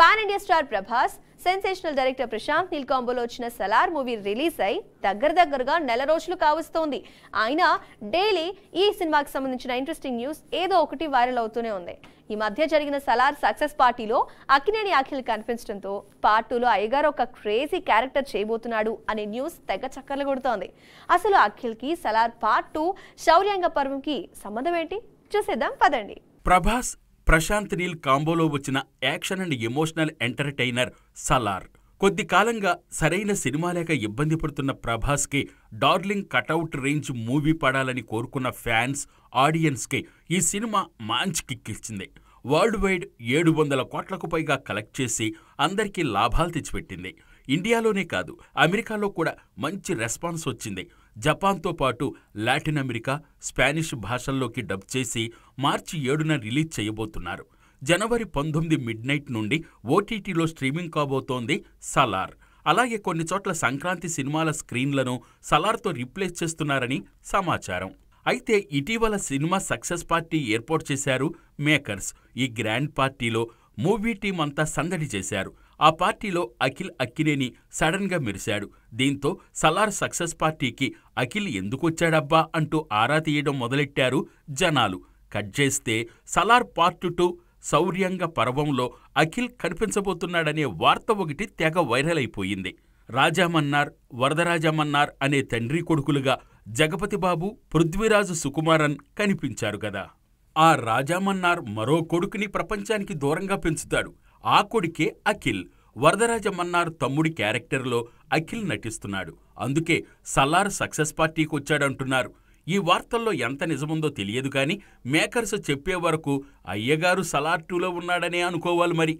Pan India star Prabhas, sensational director Prashanth Neel కాంబోలో వచ్చిన Salaar movie release అయి దగ్గరగా నెల రోజులు కావస్తోంది. అయినా డైలీ ఈ సినిమాకి సంబంధించిన ఇంట్రెస్టింగ్ న్యూస్ ఏదో ఒకటి వైరల్ అవుతూనే ఉంది. ఈ మధ్య జరిగిన సలార్ సక్సెస్ పార్టీలో అక్కినేని అఖిల్ కనిపించడంతో పార్ట్ 2లో అయ్యగారు ఒక క్రేజీ క్యారెక్టర్ చేయబోతున్నాడు అనే న్యూస్ తెగ చక్కర్లు కొడుతోంది. అసలు అఖిల్ కి సలార్ పార్ట్ 2 శౌర్యాంగ పర్వంకి సంబంధం ఏంటి చూసేద్దాం పదండి. ప్రభాస్, ప్రశాంత్ నీల్ కాంబోలో వచ్చిన action and emotional entertainer Salaar. కొద్ది కాలంగా సరైన సినిమా లేక ఇబ్బంది పడుతున్న ప్రభాస్కి డార్లింగ్ కటౌట్ రేంజ్ మూవీ పడాలని కోరుకున్న ఫ్యాన్స్, ఆడియన్స్కి ఈ సినిమా మంచి కిక్ ఇచ్చింది. వరల్డ్ వైడ్ 700 కోట్లకు పైగా కలెక్ట్ చేసి అందరికీ లాభాలు తెచ్చిపెట్టింది. ఇండియాలోనే కాదు, అమెరికాలో కూడా మంచి రెస్పాన్స్ వచ్చింది. జపాన్తో పాటు లాటిన్ అమెరికా, స్పానిష్ భాషల్లోకి డబ్ చేసి మార్చి 7న రిలీజ్ చేయబోతున్నారు. జనవరి 19 మిడ్నైట్ నుండి ఓటీటీలో స్ట్రీమింగ్ కాబోతోంది సలార్. అలాగే కొన్ని చోట్ల సంక్రాంతి సినిమాల స్క్రీన్లను సలార్తో రీప్లేస్ చేస్తున్నారని సమాచారం. అయితే ఇటీవల సినిమా సక్సెస్ పార్టీ ఏర్పాటు చేశారు మేకర్స్. ఈ గ్రాండ్ పార్టీలో మూవీ టీం అంతా సందడి చేశారు. ఆ పార్టీలో అఖిల్ అక్కినేని సడన్గా మెరిశాడు. దీంతో సలార్ సక్సెస్ పార్టీకి అఖిల్ ఎందుకొచ్చాడబ్బా అంటూ ఆరా తీయడం మొదలెట్టారు జనాలు. కట్ చేస్తే సలార్ పార్ట్ 2 శౌర్యంగ పర్వంలో అఖిల్ కనిపించబోతున్నాడనే వార్త ఒకటి తెగ వైరల్ అయిపోయింది. రాజామన్నార్, వరదరాజమన్నార్ అనే తండ్రి కొడుకులుగా జగపతిబాబు, పృథ్వీరాజు సుకుమారన్ కనిపించారు కదా. ఆ రాజామన్నార్ మరో కొడుకుని ప్రపంచానికి దూరంగా పెంచుతాడు. ఆ కొడుకే అఖిల్. వరదరాజమన్నార్ తమ్ముడి క్యారెక్టర్లో అఖిల్ నటిస్తున్నాడు. అందుకే సలార్ సక్సెస్ పార్టీకి వచ్చాడంటున్నారు. ఈ వార్తల్లో ఎంత నిజముందో తెలియదు కానీ మేకర్స్ చెప్పే వరకు అయ్యగారు సలార్ 2లో ఉన్నాడనే అనుకోవాలి మరి.